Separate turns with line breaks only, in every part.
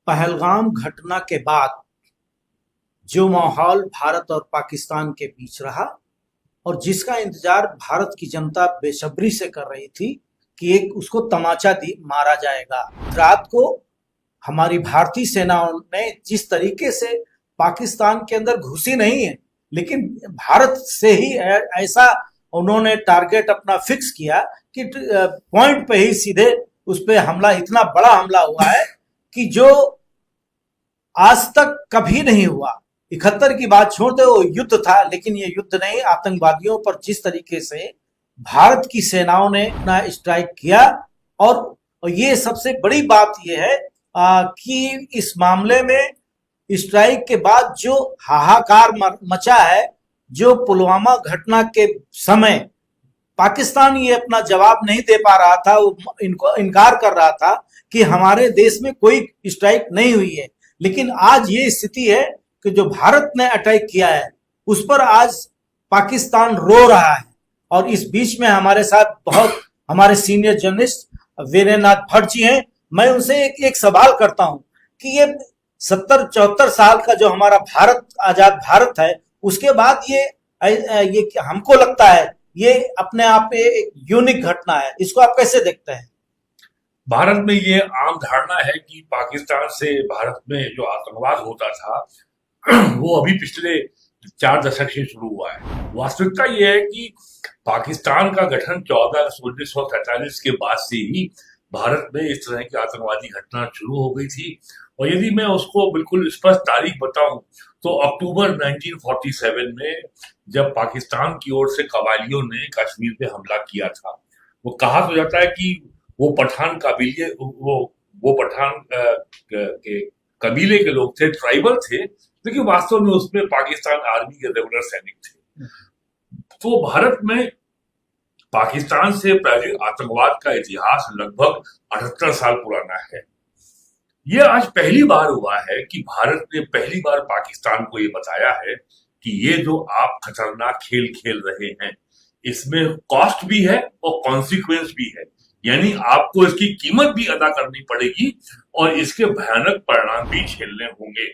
पहलगाम घटना के बाद जो माहौल भारत और पाकिस्तान के बीच रहा और जिसका इंतजार भारत की जनता बेसब्री से कर रही थी कि एक उसको तमाचा दी मारा जाएगा। रात को हमारी भारतीय सेनाओं ने जिस तरीके से पाकिस्तान के अंदर घुसी नहीं है, लेकिन भारत से ही ऐसा उन्होंने टारगेट अपना फिक्स किया कि पॉइंट पे ही सीधे उस पे हमला, इतना बड़ा हमला हुआ है कि जो आज तक कभी नहीं हुआ। 71 की बात छोड़ दो, वो युद्ध था, लेकिन ये युद्ध नहीं। आतंकवादियों पर जिस तरीके से भारत की सेनाओं ने अपना स्ट्राइक किया, और ये सबसे बड़ी बात ये है कि इस मामले में स्ट्राइक के बाद जो हाहाकार मचा है, जो पुलवामा घटना के समय पाकिस्तान ये अपना जवाब नहीं दे पा रहा था, वो इनको इनकार कर रहा था कि हमारे देश में कोई स्ट्राइक नहीं हुई है, लेकिन आज ये स्थिति है कि जो भारत ने अटैक किया है उस पर आज पाकिस्तान रो रहा है। और इस बीच में हमारे साथ बहुत हमारे सीनियर जर्नलिस्ट वीरेंद्रनाथ भट्ट जी हैं। मैं उनसे एक सवाल करता हूं कि ये 70-74 साल का जो हमारा भारत, आजाद भारत है, उसके बाद ये हमको लगता है ये अपने आप में एक यूनिक घटना है। इसको आप कैसे देखते हैं?
भारत में ये आम धारणा है कि पाकिस्तान से भारत में जो आतंकवाद होता था वो अभी पिछले 4 दशक से शुरू हुआ है। वास्तविकता ये है कि पाकिस्तान का गठन 14 अगस्त 1947 के बाद से ही भारत में इस तरह की आतंकवादी घटना शुरू हो गई थी। और यदि मैं उसको बिल्कुल स्पष्ट तारीख बताऊं तो अक्टूबर 1947 में जब पाकिस्तान की ओर से कबायलियों ने कश्मीर पे हमला किया था, वो कहा तो जाता है कि वो पठान काबिलिए वो पठान के कबीले के लोग थे, ट्राइबल थे, लेकिन वास्तव में उसमें पाकिस्तान आर्मी के रेगुलर सैनिक थे। तो भारत में पाकिस्तान से प्रायोजित आतंकवाद का इतिहास लगभग 78 साल पुराना है। ये आज पहली बार हुआ है कि भारत ने पहली बार पाकिस्तान को ये बताया है कि ये जो आप खतरनाक खेल खेल रहे हैं इसमें कॉस्ट भी है और कॉन्सिक्वेंस भी है, यानी आपको इसकी कीमत भी अदा करनी पड़ेगी और इसके भयानक परिणाम भी झेलने होंगे।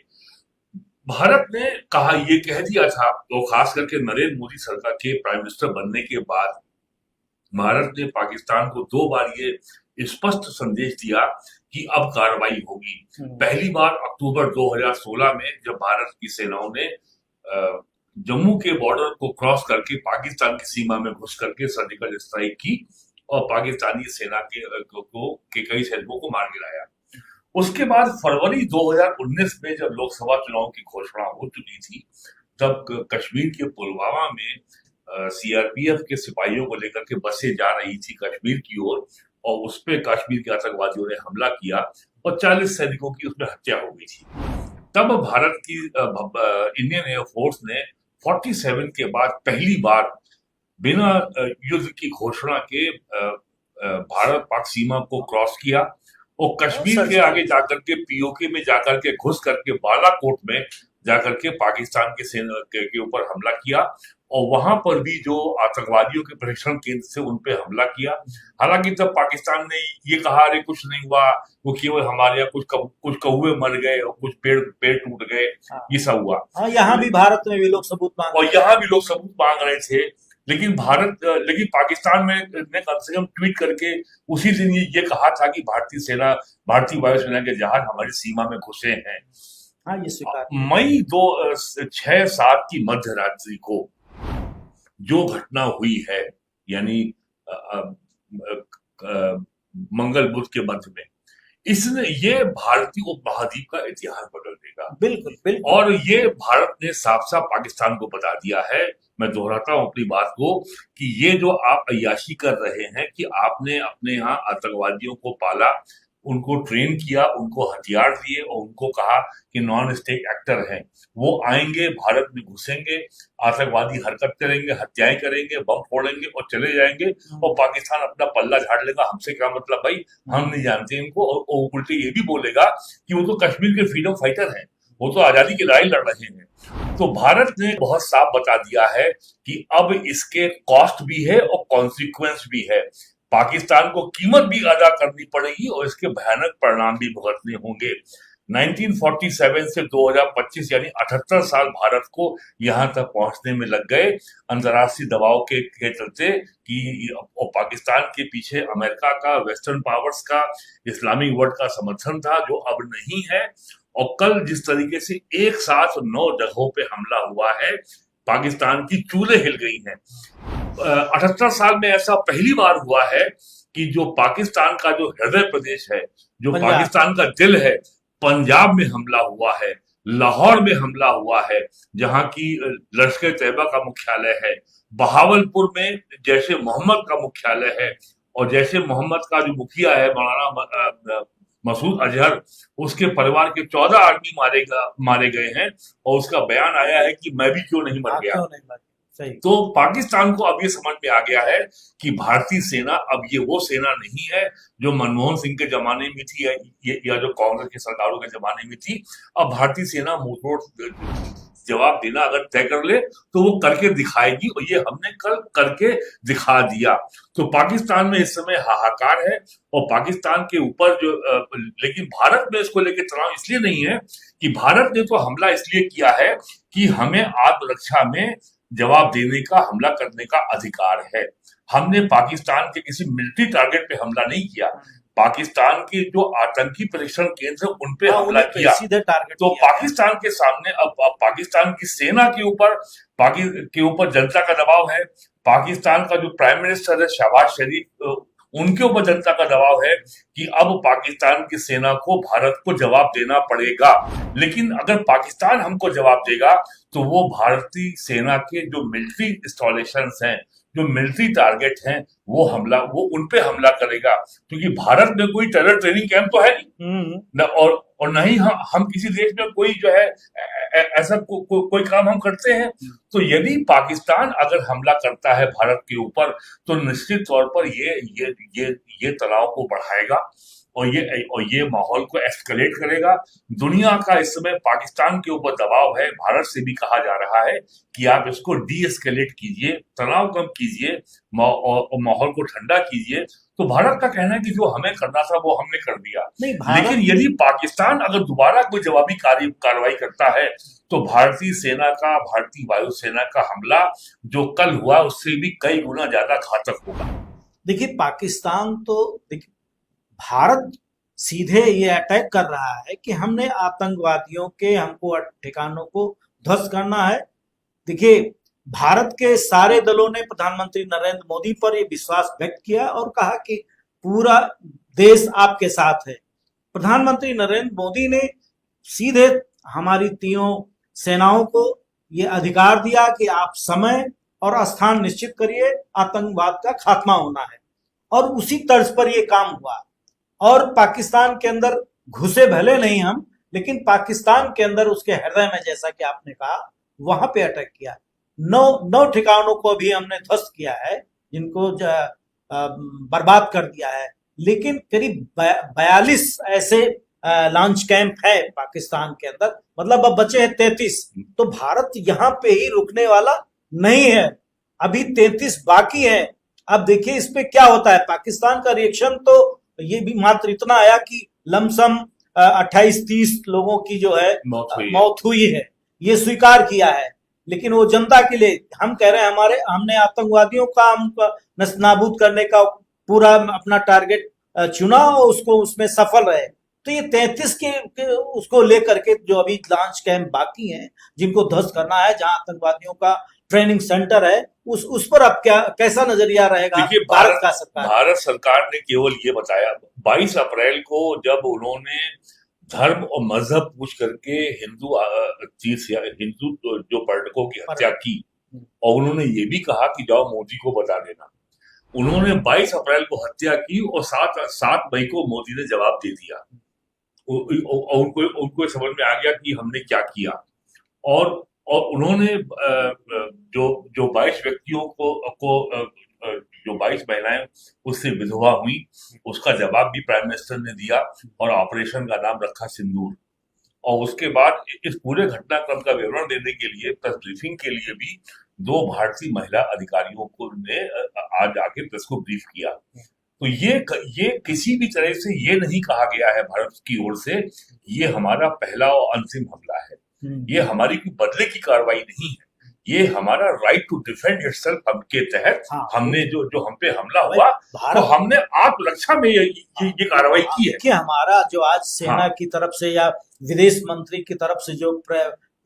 भारत ने कहा, ये कह दिया था, तो खास करके नरेंद्र मोदी सरकार के प्राइम मिनिस्टर बनने के बाद भारत ने पाकिस्तान को 2 बार ये स्पष्ट संदेश दिया कि अब कार्रवाई होगी। पहली बार अक्टूबर 2016 में जब भारत की सेनाओं ने जम्मू के बॉर्डर को क्रॉस करके पाकिस्तान की सीमा में घुस करके सर्जिकल स्ट्राइक की और पाकिस्तानी सेना के कई सैनिकों को मार गिराया। उसके बाद फरवरी 2019 में जब लोकसभा चुनाव की घोषणा हो चुकी थी, तब कश्मीर के पुलवामा में सीआरपीएफ के सिपाहियों को लेकर के बसें जा रही थी कश्मीर की ओर, और उस पे कश्मीर के आतंकवादियों ने हमला किया और 40 सैनिकों की उसमें हत्या हो गई थी। तब भारत की इंडियन एयरफोर्स ने 47 के बाद पहली बार बिना युद्ध की घोषणा के भारत पाक सीमा को क्रॉस किया और कश्मीर के आगे जाकर के पीओके में जाकर के घुस करके बालाकोट में जाकर के पाकिस्तान के सेना के ऊपर हमला किया और वहां पर भी जो आतंकवादियों के प्रशिक्षण केंद्र से उन पे हमला किया। हालांकि तब पाकिस्तान ने ये कहा, अरे कुछ नहीं हुआ, वो केवल हमारे यहाँ कुछ कौवे मर गए और कुछ पेड़ टूट गए, ये सब हुआ।
यहाँ भी भारत में भी लोग सबूत मांग
और यहाँ भी लोग सबूत मांग रहे थे, लेकिन पाकिस्तान में ने कम से कम ट्वीट करके उसी दिन ये कहा था कि भारतीय वायुसेना के जहाज हमारी सीमा में घुसे हैं।
ये स्वीकार।
मई 6-7 की मध्य रात्रि को जो घटना हुई है, यानी मंगल बुध के मध्य में, इसने ये भारतीय उपमहाद्वीप का इतिहास बदल देगा।
बिल्कुल बिल्कुल।
और ये भारत ने साफ साफ पाकिस्तान को बता दिया है, मैं दोहराता हूं अपनी बात को, कि ये जो आप अय्याशी कर रहे हैं कि आपने अपने यहाँ आतंकवादियों को पाला, उनको ट्रेन किया, उनको हथियार दिए और उनको कहा कि नॉन स्टेट एक्टर हैं, वो आएंगे, भारत में घुसेंगे, आतंकवादी हरकत करेंगे, हत्याएं करेंगे, बम फोड़ेंगे और चले जाएंगे और पाकिस्तान अपना पल्ला झाड़ लेगा, हमसे क्या मतलब भाई, हम नहीं जानते इनको। और उल्टे ये भी बोलेगा कि वो तो कश्मीर के फ्रीडम फाइटर हैं, वो तो आजादी की लड़ाई लड़ रहे हैं। तो भारत ने बहुत साफ बता दिया है कि अब इसके कॉस्ट भी है और कॉन्सिक्वेंस भी है, पाकिस्तान को कीमत भी अदा करनी पड़ेगी और इसके भयानक परिणाम भी भुगतने होंगे। 1947 से 2025 यानी 78 साल भारत को यहां तक पहुंचने में लग गए अंतर्राष्ट्रीय दबाव के चलते कि और पाकिस्तान के पीछे अमेरिका का, वेस्टर्न पावर्स का, इस्लामिक वर्ल्ड का समर्थन था जो अब नहीं है। और कल जिस तरीके से एक साथ 9 जगहों पे हमला हुआ है, पाकिस्तान की चूल्हे हिल गई हैं। 78 साल में ऐसा पहली बार हुआ है कि जो पाकिस्तान का जो हृदय प्रदेश है, जो
पंजाब।
पाकिस्तान का दिल है, पंजाब में हमला हुआ है, लाहौर में हमला हुआ है, जहां की लश्कर तैयबा का मुख्यालय है, बहावलपुर में जैश ए मोहम्मद का मुख्यालय है, और जैश ए मोहम्मद का जो मुखिया है मौलाना मसूद अजहर, उसके परिवार के 14 आदमी मारे गए हैं, और उसका बयान आया है कि मैं भी क्यों नहीं मर गया।
क्यों नहीं मर गया? सही।
तो पाकिस्तान को अब ये समझ में आ गया है कि भारतीय सेना अब ये वो सेना नहीं है जो मनमोहन सिंह के जमाने में थी या जो कांग्रेस की सरकारों के जमाने में थी। अब भारतीय सेना मुंहतोड़ जवाब देना अगर तय कर ले तो वो करके दिखाएगी, और ये हमने कल करके दिखा दिया। तो पाकिस्तान में इस समय हाहाकार है, और पाकिस्तान के ऊपर जो लेकिन भारत में इसको लेकर तनाव इसलिए नहीं है कि भारत ने तो हमला इसलिए किया है कि हमें आत्मरक्षा में जवाब देने का, हमला करने का अधिकार है। हमने पाकिस्तान के किसी मिलिट्री टारगेट पे हमला नहीं किया, पाकिस्तान के जो आतंकी परीक्षण केंद्र उन पे हमला किया।
सीधे टारगेट
तो पाकिस्तान के सामने अब पाकिस्तान की सेना के ऊपर जनता का दबाव है। पाकिस्तान का जो प्राइम मिनिस्टर है शहबाज शरीफ, उनके ऊपर जनता का दबाव है कि अब पाकिस्तान की सेना को भारत को जवाब देना पड़ेगा। लेकिन अगर पाकिस्तान हमको जवाब देगा तो वो भारतीय सेना के जो मिलिट्री इंस्टॉलेशंस हैं, जो मिलिट्री टारगेट हैं, वो उन पे हमला करेगा, क्योंकि भारत में कोई टेरर ट्रेनिंग कैंप तो है नहीं, और नहीं हम किसी देश में कोई जो है ऐसा कोई काम हम करते हैं। तो यदि पाकिस्तान अगर हमला करता है भारत के ऊपर तो निश्चित तौर पर ये तनाव को बढ़ाएगा, और ये माहौल को एस्केलेट करेगा। दुनिया का इस समय पाकिस्तान के ऊपर दबाव है, भारत से भी कहा जा रहा है कि आप इसको डी एस्केलेट कीजिए, तनाव कम कीजिए, और माहौल को ठंडा कीजिए। तो भारत का कहना है कि जो हमें करना था वो हमने कर दिया। लेकिन यदि पाकिस्तान अगर दोबारा कोई जवाबी कार्रवाई करता है तो भारतीय सेना का, भारतीय वायुसेना का हमला जो कल हुआ उससे भी कई गुना ज्यादा घातक होगा।
देखिए, पाकिस्तान तो भारत सीधे ये अटैक कर रहा है कि हमने आतंकवादियों के हमको ठिकानों को ध्वस्त करना है। देखिए, भारत के सारे दलों ने प्रधानमंत्री नरेंद्र मोदी पर यह विश्वास व्यक्त किया और कहा कि पूरा देश आपके साथ है। प्रधानमंत्री नरेंद्र मोदी ने सीधे हमारी तीनों सेनाओं को यह अधिकार दिया कि आप समय और स्थान निश्चित करिए, आतंकवाद का खात्मा होना है, और उसी तर्ज पर यह काम हुआ। और पाकिस्तान के अंदर घुसे भले नहीं हम, लेकिन पाकिस्तान के अंदर उसके हृदय में, जैसा कि आपने कहा, वहां पे अटैक किया। 9 ठिकानों को भी हमने ध्वस्त किया है, जिनको बर्बाद कर दिया है। लेकिन करीब 42 ऐसे लॉन्च कैंप है पाकिस्तान के अंदर, मतलब अब बचे हैं 33। तो भारत यहाँ पे ही रुकने वाला नहीं है, अभी 33 बाकी है। अब देखिए इस पे क्या होता है। पाकिस्तान का रिएक्शन तो ये भी मात्र इतना आया कि लमसम 28-30 लोगों की जो है मौत हुई है, ये स्वीकार किया है। लेकिन वो जनता के लिए हम कह रहे हैं, हमने आतंकवादियों का नस्तानाबूद करने का पूरा अपना टारगेट चुना और उसको उसमें सफल रहे। तो ये 33 के उसको लेकर के जो अभी लॉन्च कैंप बाकी हैं, जिनको ध्वस्त करना है, जहां आतंकवादियों का ट्रेनिंग सेंटर है, उस पर अब कैसा नजरिया रहेगा
भारत सरकार ने केवल ये बताया 22 अप्रैल को, जब उन्होंने धर्म और मजहब पूछ करके हिंदू जो पर्यटकों की हत्या की, और उन्होंने ये भी कहा कि जाओ मोदी को बता देना। उन्होंने 22 अप्रैल को हत्या की और 7 मई को मोदी ने जवाब दे दिया। उनको समझ में आ गया कि हमने क्या किया, और उन्होंने जो 22 व्यक्तियों को जो 22 महिलाएं उससे विधवा हुई, उसका जवाब भी प्राइम मिनिस्टर ने दिया, और ऑपरेशन का नाम रखा सिंदूर। और उसके बाद इस पूरे घटनाक्रम का विवरण देने के लिए, प्रेस ब्रीफिंग के लिए भी 2 भारतीय महिला अधिकारियों को ने आज आके प्रेस को ब्रीफ किया। तो ये किसी भी तरह से ये नहीं कहा गया है भारत की ओर से ये हमारा पहला और अंतिम हमला है। ये हमारी कोई बदले की कार्रवाई नहीं है, ये हमारा राइट टू डिफेंड इटसेल्फ के तहत हमने जो हम पे हमला हुआ तो हमने आत्मरक्षा में ये कार्रवाई की है
कि हमारा जो आज सेना की तरफ से या विदेश मंत्री की तरफ से जो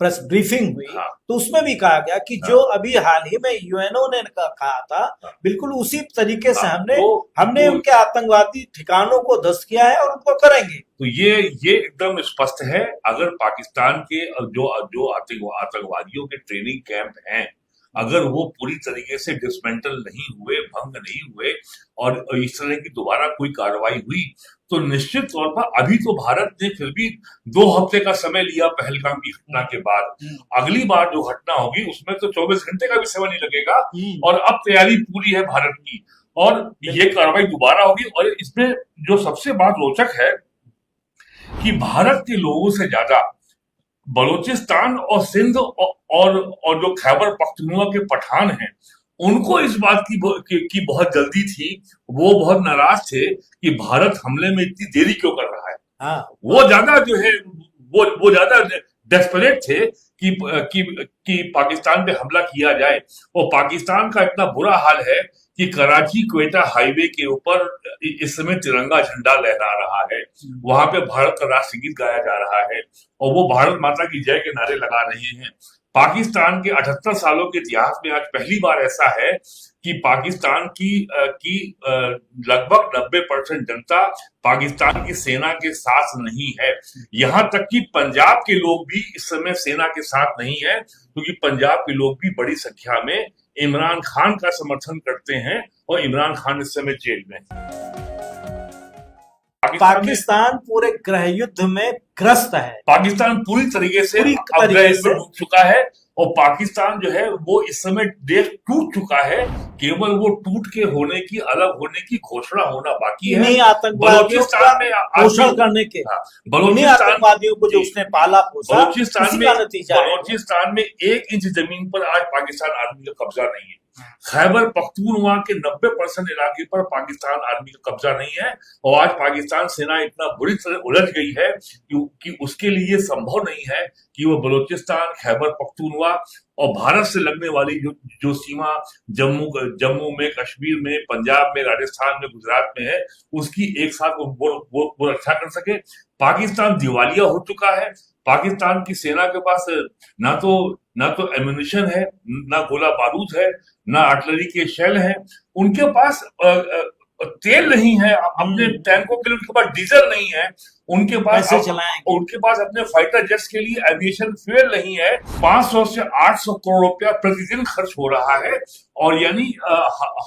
प्रेस ब्रीफिंग हुई तो उसमें भी कहा गया कि जो अभी हाल ही में यूएनओ ने कहा था बिल्कुल उसी तरीके से हमने उनके आतंकवादी ठिकानों को ध्वस्त किया है और उनको करेंगे।
तो ये एकदम स्पष्ट है। अगर पाकिस्तान के जो आतंकवादियों के ट्रेनिंग कैंप हैं अगर वो पूरी तरीके से डिसमेंटल नहीं हुए, भंग नहीं हुए और इस तरह की दोबारा कोई कार्रवाई हुई तो निश्चित तौर पर अभी तो भारत ने फिर भी 2 हफ्ते का समय लिया पहलगाम की घटना के बाद। अगली बार जो घटना होगी उसमें तो 24 घंटे का भी समय नहीं लगेगा और अब तैयारी पूरी है भारत की और ये कार्रवाई दोबारा होगी। और इसमें जो सबसे बात रोचक है कि भारत के लोगों से ज्यादा बलूचिस्तान और सिंध और जो खैबर पख्तूनख्वा के पठान हैं उनको इस बात की बहुत जल्दी थी, वो बहुत नाराज थे कि भारत हमले में इतनी देरी क्यों कर रहा है। वो ज्यादा जो है वो ज्यादा डेस्परेट थे कि पाकिस्तान पे हमला किया जाए। और पाकिस्तान का इतना बुरा हाल है कि कराची क्वेटा हाईवे के ऊपर इस समय तिरंगा झंडा लहरा रहा है, वहां पे भारत का राष्ट्रगीत गाया जा रहा है और वो भारत माता की जय के नारे लगा रहे हैं। पाकिस्तान के 78 सालों के इतिहास में आज पहली बार ऐसा है कि पाकिस्तान की लगभग 90% जनता पाकिस्तान की सेना के साथ नहीं है। यहां तक कि पंजाब के लोग भी इस समय सेना के साथ नहीं है क्योंकि पंजाब के लोग भी बड़ी संख्या में इमरान खान का समर्थन करते हैं और इमरान खान इस समय जेल में है।
पाकिस्तान पूरे गृह युद्ध में ग्रस्त है।
पाकिस्तान पूरी तरीके से डूब चुका है और पाकिस्तान जो है वो इस समय देश टूट चुका है। केवल वो टूट के होने की, अलग होने की घोषणा होना बाकी है।
बलूचिस्तान में पोषण करने के आतंकवादियों को जो उसने पाला पोसा,
बलूचिस्तान में 1 इंच जमीन पर आज पाकिस्तान आर्मी का कब्जा नहीं है। खैबर पख्तूनख्वा के 90% इलाके पर पाकिस्तान आर्मी का कब्जा नहीं है और आज पाकिस्तान सेना इतना बुरी तरह उलझ गई है कि उसके लिए संभव नहीं है कि वो बलूचिस्तान, खैबर पख्तूनख्वा और भारत से लगने वाली जो सीमा जम्मू में, कश्मीर में, पंजाब में, राजस्थान में, गुजरात में है उसकी एक साथ वो रक्षा कर सके। पाकिस्तान दिवालिया हो चुका है। पाकिस्तान की सेना के पास ना तो एम्यूनिशन है, ना गोला बारूद है, ना आर्टिलरी के शेल है, उनके पास तेल नहीं है, अपने टैंकों के लिए उनके पास डीजल नहीं है, उनके पास अपने फाइटर जेट्स के लिए एविएशन फ्यूल नहीं है। 500 से 800 करोड़ रुपया प्रतिदिन खर्च हो रहा है और यानी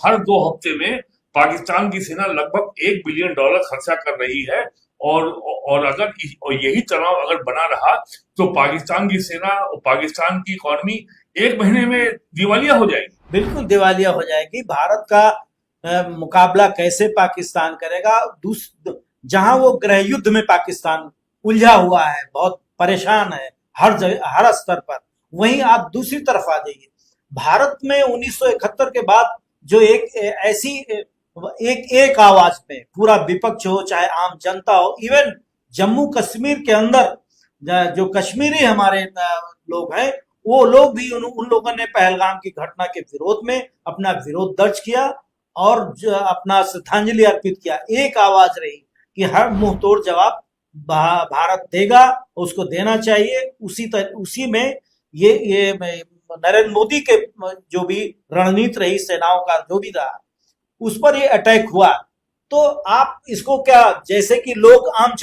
हर 2 हफ्ते में पाकिस्तान की सेना लगभग $1 बिलियन खर्चा कर रही है और अगर यही तनाव अगर बना रहा तो पाकिस्तान की सेना और पाकिस्तान की इकोनॉमी 1 महीने में दिवालिया हो जाएगी।
बिल्कुल दिवालिया हो जाएगी। भारत का मुकाबला कैसे पाकिस्तान करेगा? जहां वो गृह युद्ध में पाकिस्तान उलझा हुआ है, बहुत परेशान है हर जगह, हर स्तर पर। वहीं आप दूसरी तरफ आ जाइए, भारत में 1971 के बाद जो एक आवाज पे पूरा विपक्ष हो, चाहे आम जनता हो, इवन जम्मू कश्मीर के अंदर जो कश्मीरी हमारे लोग हैं वो लोग भी उन लोगों ने पहलगाम की घटना के विरोध में अपना विरोध दर्ज किया और अपना श्रद्धांजलि अर्पित किया। एक आवाज रही कि हर मुंह तोड़ जवाब भारत देगा, उसको देना चाहिए। उसी में ये नरेंद्र मोदी के जो भी रणनीति रही, सेनाओं का जो भी रहा, उस पर ये अटैक हुआ। तो आप इसको क्या, जैसे कि लोग आम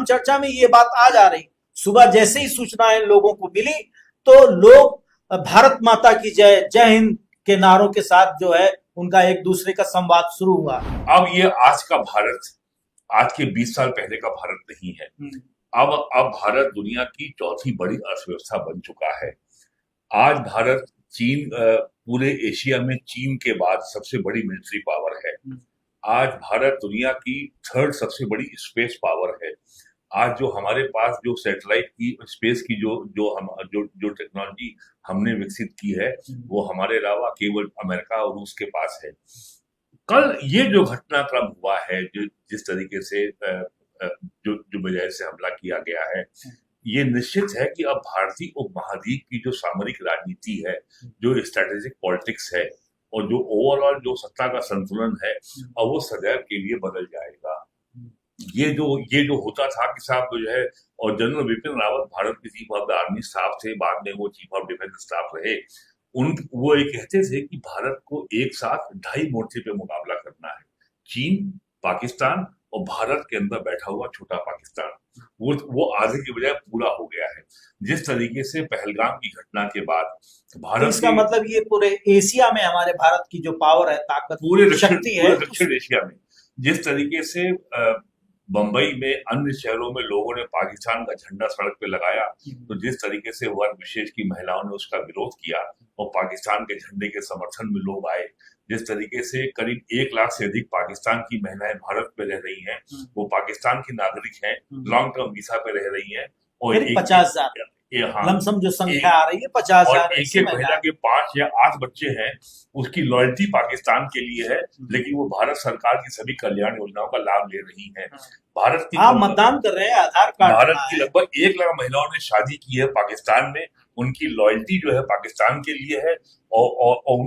चर्चा में ये बात आ जा रही, सुबह जैसे ही सूचनाएं लोगों को मिली तो लोग भारत माता की जय, जय हिंद के नारों के साथ जो है उनका एक दूसरे का संवाद शुरू हुआ।
अब ये आज का भारत, आज के 20 साल पहले का भारत नहीं है। अब भारत दुनिया की चौथी बड़ी अर्थव्यवस्था बन चुका है। आज भारत पूरे एशिया में चीन के बाद सबसे बड़ी मिलिट्री पावर है। आज भारत दुनिया की 3rd सबसे बड़ी स्पेस पावर है। आज जो हमारे पास जो सैटेलाइट की स्पेस की जो टेक्नोलॉजी हमने विकसित की है वो हमारे अलावा केवल अमेरिका और रूस के पास है। कल ये जो घटनाक्रम हुआ है, जो जिस तरीके से जो बजाय से हमला किया गया है, ये निश्चित है कि अब भारतीय उपमहाद्वीप की जो सामरिक राजनीति है, जो स्ट्रेटेजिक पॉलिटिक्स है और जो ओवरऑल जो सत्ता का संतुलन है, अब वो सदैव के लिए बदल जाएगा। ये जो होता था कि साहब जो है, और जनरल बिपिन रावत भारत के chief of the army staff थे, बाद में वो चीफ ऑफ डिफेंस स्टाफ रहे। वो ये कहते थे कि भारत को एक साथ ढाई मोर्चे पे मुकाबला करना है, चीन, पाकिस्तान और भारत के अंदर बैठा हुआ छोटा पाकिस्तान। वो आधे की बजाय पूरा हो गया है। जिस तरीके से पहलगाम की घटना के बाद
तो
भारत
इसका मतलब ये पूरे एशिया में हमारे भारत की जो पावर है, ताकत, शक्ति है,
पूरे दक्षिण एशिया में जिस तरीके से बंबई में अन्य शहरों में लोगों ने पाकिस्तान का झंडा सड़क पे लगाया, तो जिस तरीके से वर्ग विशेष की महिलाओं ने उसका विरोध किया और पाकिस्तान के झंडे के समर्थन में लोग आए, जिस तरीके से करीब 1 लाख से अधिक पाकिस्तान की महिलाएं भारत में रह रही हैं, वो पाकिस्तान की नागरिक हैं, लॉन्ग टर्म वीजा पे रह रही हैं, और
50,000 लमसम जो संख्या आ रही है, 50,000,
एक महिला के 5 या 8 बच्चे हैं, उसकी लॉयल्टी पाकिस्तान के लिए है, लेकिन वो भारत सरकार की सभी कल्याण योजनाओं का लाभ ले रही हैं। भारत की
मतदान कर रहे हैं, आधार कार्ड,
भारत की लगभग 1 लाख महिलाओं ने शादी की है पाकिस्तान में, उनकी लॉयल्टी जो है पाकिस्तान के लिए है, और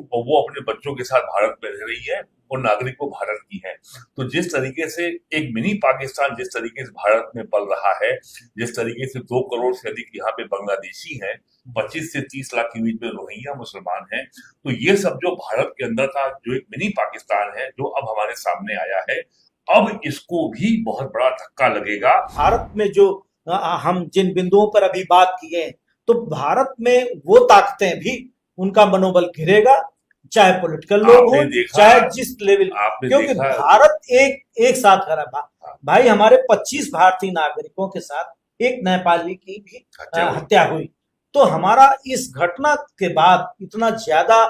वो अपने बच्चों के साथ भारत में रह रही है और नागरिक वो भारत की है। तो जिस तरीके से एक मिनी पाकिस्तान जिस तरीके से भारत में पल रहा है, जिस तरीके से 2 करोड़ से अधिक यहाँ पे बांग्लादेशी हैं, 25 से 30 लाख के बीच में रोहिंग्या मुसलमान हैं, तो ये सब जो भारत के अंदर था, जो एक मिनी पाकिस्तान है, जो अब हमारे सामने आया है, अब इसको भी बहुत बड़ा धक्का लगेगा।
भारत में जो हम जिन बिंदुओं पर अभी बात किए, तो भारत में वो ताकतें भी उनका मनोबल गिरेगा, चाहे पॉलिटिकल लोग हो, चाहे जिस लेवल, क्योंकि भारत एक साथ खड़ा भाई, हमारे 25 भारतीय नागरिकों के साथ एक नेपाली की भी हत्या हुई। तो हमारा इस घटना के बाद इतना ज्यादा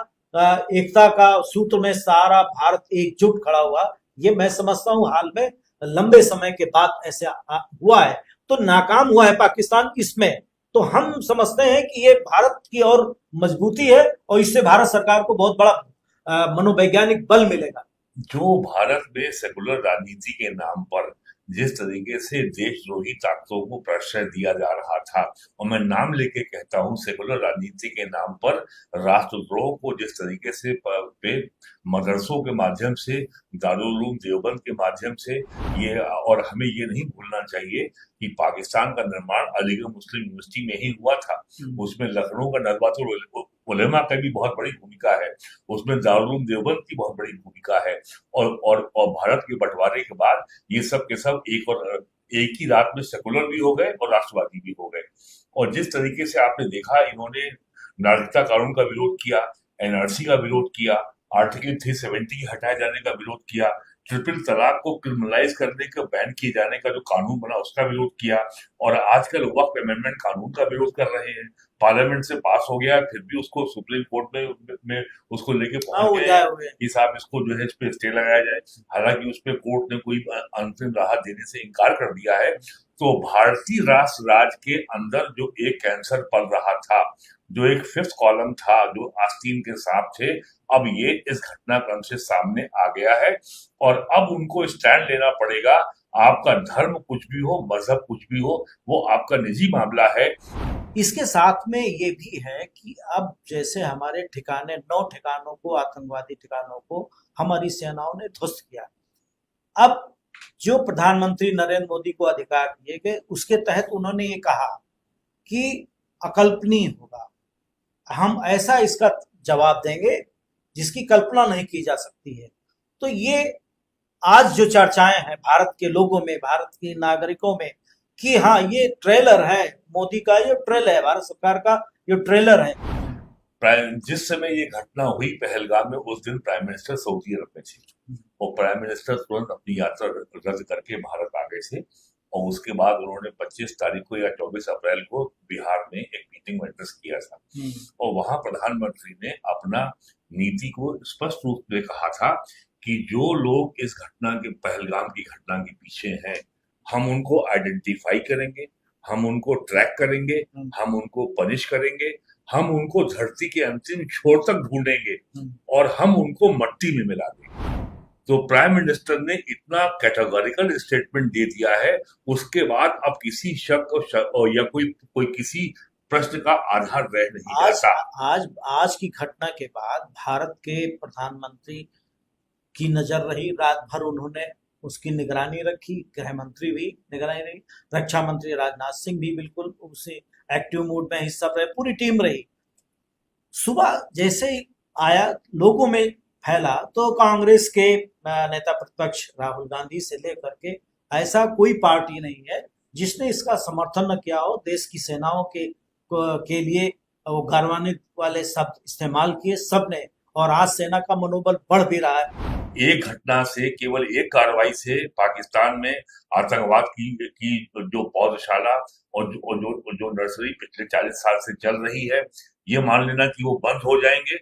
एकता का सूत्र में सारा भारत एकजुट खड़ा हुआ, ये मैं समझता हूँ हाल में लंबे समय के बाद ऐसे हुआ है। तो नाकाम हुआ है पाकिस्तान इसमें, तो हम समझते हैं कि ये भारत की और मजबूती है और इससे भारत सरकार को बहुत बड़ा मनोवैज्ञानिक बल मिलेगा।
जो भारत में सेकुलर राजनीति के नाम पर जिस तरीके से देशद्रोही ताकतों को प्रश्रय दिया जा रहा था, और मैं नाम लेके कहता हूं, सेकुलर राजनीति के नाम पर राष्ट्रद्रोह को जिस तरीके से मदरसों के माध्यम से, दारुल उलूम देवबंद के माध्यम से, ये, और हमें ये नहीं भूलना चाहिए कि पाकिस्तान का निर्माण अलीगढ़ मुस्लिम यूनिवर्सिटी में ही हुआ था। उसमें लखनऊ का नज़वातुल उलेमा की भी बहुत बड़ी भूमिका है, उसमें दारुल उलूम देवबंद की बहुत बड़ी भूमिका है, और भारत के बंटवारे के बाद ये सब के सब एक ही रात में सेकुलर भी हो गए और राष्ट्रवादी भी हो गए। और जिस तरीके से आपने देखा, इन्होंने नागरिकता कानून का विरोध किया, एनआरसी का विरोध किया, आर्टिकल 370 हटाए जाने का विरोध किया, ट्रिपल तलाक को क्रिमिनलाइज करने का, बैन किए जाने का जो कानून बना उसका विरोध किया, और आजकल वक्फ अमेंडमेंट कानून का विरोध कर रहे हैं। पार्लियामेंट से पास हो गया, फिर भी उसको सुप्रीम कोर्ट में उसको लेके पहुंच गए कि साहब इसको जो है इस पे स्टे लगाया जाए, हालांकि उस पे कोर्ट ने कोई अंतरिम राहत देने से इनकार कर दिया है। तो भारतीय राष्ट्र राज के अंदर जो एक कैंसर पल रहा था, जो एक 5th कॉलम था, जो आस्तीन के सांप थे, अब ये इस घटनाक्रम से सामने आ गया है, और अब उनको स्टैंड लेना पड़ेगा। आपका धर्म कुछ भी हो, मजहब कुछ भी हो, वो आपका निजी मामला है।
इसके साथ में ये भी है कि अब जैसे हमारे 9 ठिकानों को, आतंकवादी ठिकानों को हमारी सेनाओं ने ध्वस्त किया, अब जो प्रधानमंत्री नरेंद्र मोदी को अधिकार दिए गए, उसके तहत उन्होंने ये कहा कि अकल्पनीय होगा, हम ऐसा इसका जवाब देंगे जिसकी कल्पना नहीं की जा सकती है। तो ये आज जो चर्चाएं हैं भारत के लोगों में, भारत के नागरिकों में, कि हाँ ये ट्रेलर है मोदी का, ये ट्रेलर है भारत सरकार का, ये ट्रेलर है।
जिस समय ये घटना हुई पहलगाम में, उस दिन प्राइम मिनिस्टर सऊदी अरब में थे, और प्राइम मिनिस्टर तुरंत अपनी यात्रा रद्द करके भारत आ गए थे, और उसके बाद उन्होंने 25 तारीख को या 24 अप्रैल को बिहार में एक मीटिंग में एड्रेस किया था, और वहां प्रधानमंत्री ने अपना नीति को स्पष्ट रूप में कहा था कि जो लोग इस घटना के, पहलगाम की घटना के पीछे हैं, हम उनको आइडेंटिफाई करेंगे, हम उनको ट्रैक करेंगे, हम उनको पनिश करेंगे, हम उनको धरती के अंतिम छोर तक ढूंढेंगे, और हम उनको मट्टी में मिला देंगे। तो प्राइम मिनिस्टर ने इतना कैटेगोरिकल स्टेटमेंट दे दिया है, उसके बाद अब किसी और या कोई कोई किसी प्रश्न का आधार रह नहीं
आज
जाता।
आज आज की घटना के बाद भारत के प्रधानमंत्री की नजर रही, रात भर उन्होंने उसकी निगरानी रखी, गृह मंत्री भी निगरानी रही, रक्षा मंत्री राजनाथ सिंह भी बिल्कुल उसे एक्टिव मूड में हिस्सा रहे, पूरी टीम रही। सुबह जैसे ही आया, लोगों में फैला, तो कांग्रेस के नेता प्रतिपक्ष राहुल गांधी से लेकर के ऐसा कोई पार्टी नहीं है जिसने इसका समर्थन न किया हो। देश की सेनाओं के लिए वो गौरवान्वित वाले शब्द इस्तेमाल किए सबने, और आज सेना का मनोबल बढ़ भी रहा है।
एक घटना से, केवल एक कार्रवाई से पाकिस्तान में आतंकवाद की जो पौधशाला और जो नर्सरी पिछले 40 साल से चल रही है, ये मान लेना कि वो बंद हो जाएंगे,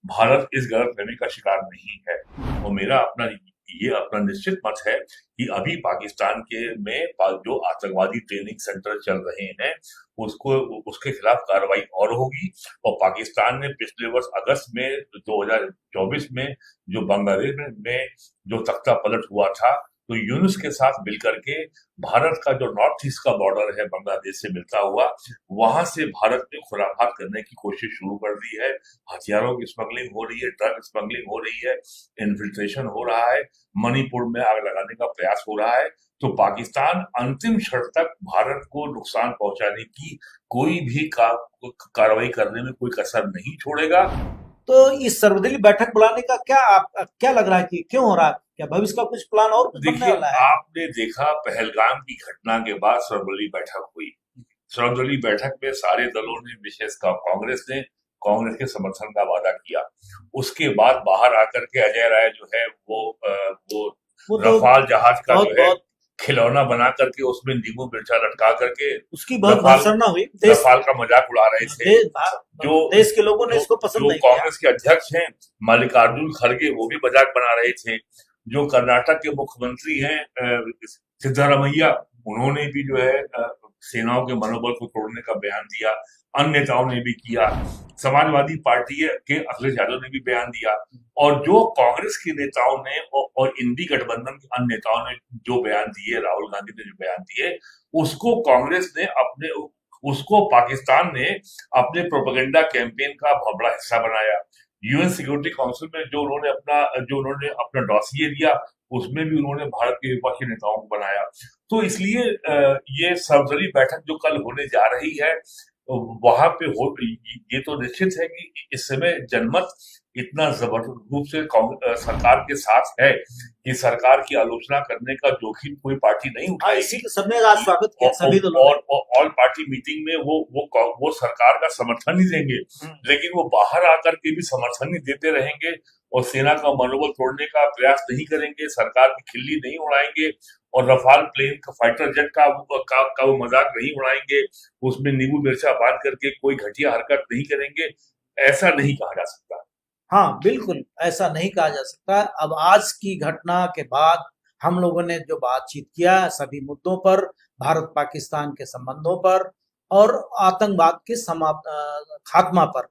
भारत इस गलतफहमी का शिकार नहीं है। और मेरा अपना निश्चित मत है कि अभी पाकिस्तान जो आतंकवादी ट्रेनिंग सेंटर चल रहे हैं, उसके खिलाफ कार्रवाई और होगी। और पाकिस्तान ने पिछले वर्ष अगस्त में 2024 में जो बांग्लादेश में जो तख्ता पलट हुआ था, तो यूनुस के साथ मिलकर के भारत का जो नॉर्थ ईस्ट का बॉर्डर है बांग्लादेश से मिलता हुआ, वहां से भारत ने खुराफात करने की कोशिश शुरू कर दी है। हथियारों की स्मगलिंग हो रही है, ड्रग स्मगलिंग हो रही है, इन्फिल्ट्रेशन हो रहा है, मणिपुर में आग लगाने का प्रयास हो रहा है। तो पाकिस्तान अंतिम क्षण तक भारत को नुकसान पहुंचाने की कोई भी कार्रवाई करने में कोई कसर नहीं छोड़ेगा।
तो इस सर्वदलीय बैठक बुलाने का क्या लग रहा है कि क्यों हो रहा है? क्या भविष्य का कुछ प्लान और कुछ बनने
देखिए,
वाला है?
आपने देखा पहलगाम की घटना के बाद सर्वदलीय बैठक हुई। सर्वदलीय बैठक में सारे दलों ने, विशेषकर कांग्रेस के समर्थन का वादा किया। उसके बाद बाहर आकर के अजय राय जो है वो
वो तो
रफाल जहाज का
बहुत
जो है
बहुत
खिलौना बना करके उसमें नींबू मिर्चा लटका करके
उसकी बहुत
रफाल
भर्त्सना हुई।
रफाल का मजाक उड़ा रहे थे। जो
देश के लोगों ने इसको पसंद
जो
नहीं किया।
कांग्रेस के अध्यक्ष हैं मल्लिकार्जुन खड़गे, वो भी मजाक बना रहे थे। जो कर्नाटक के मुख्यमंत्री हैं सिद्धरामैया, उन्होंने भी जो है सेनाओं के मनोबल को तोड़ने का बयान दिया। अन्य नेताओं ने भी किया। समाजवादी पार्टी के अखिलेश यादव ने भी बयान दिया। और जो कांग्रेस के नेताओं ने और इंडी गठबंधन के अन्य नेताओं ने जो बयान दिए, राहुल गांधी ने जो बयान दिए, उसको पाकिस्तान ने अपने प्रोपेगेंडा कैंपेन का बहुत बड़ा हिस्सा बनाया। यूएन सिक्योरिटी काउंसिल में जो उन्होंने अपना डॉसिए दिया, उसमें भी उन्होंने भारत के विपक्षी नेताओं को बनाया। तो इसलिए ये सर्वदलीय बैठक जो कल होने जा रही है, वहां पे ये तो निश्चित है कि इस समय जनमत इतना जबरदस्त रूप से सरकार के साथ है कि सरकार की आलोचना करने का जोखिम कोई पार्टी नहीं उठाएगी।
सबने आज स्वागत किया, सभी दलों ने।
और ऑल पार्टी मीटिंग में वो सरकार का समर्थन नहीं देंगे, लेकिन वो बाहर आकर के भी समर्थन नहीं देते रहेंगे और सेना का मनोबल तोड़ने का प्रयास नहीं करेंगे, सरकार की खिल्ली नहीं उड़ाएंगे और रफाल प्लेन का फाइटर जेट का वो मजाक नहीं उड़ाएंगे, उसमें नींबू मिर्चा बांध करके कोई घटिया हरकत नहीं करेंगे। ऐसा नहीं कहा जा सकता।
हाँ, बिल्कुल ऐसा नहीं कहा जा सकता। अब आज की घटना के बाद हम लोगों ने जो बातचीत किया सभी मुद्दों पर, भारत पाकिस्तान के संबंधों पर और आतंकवाद के खात्मा पर,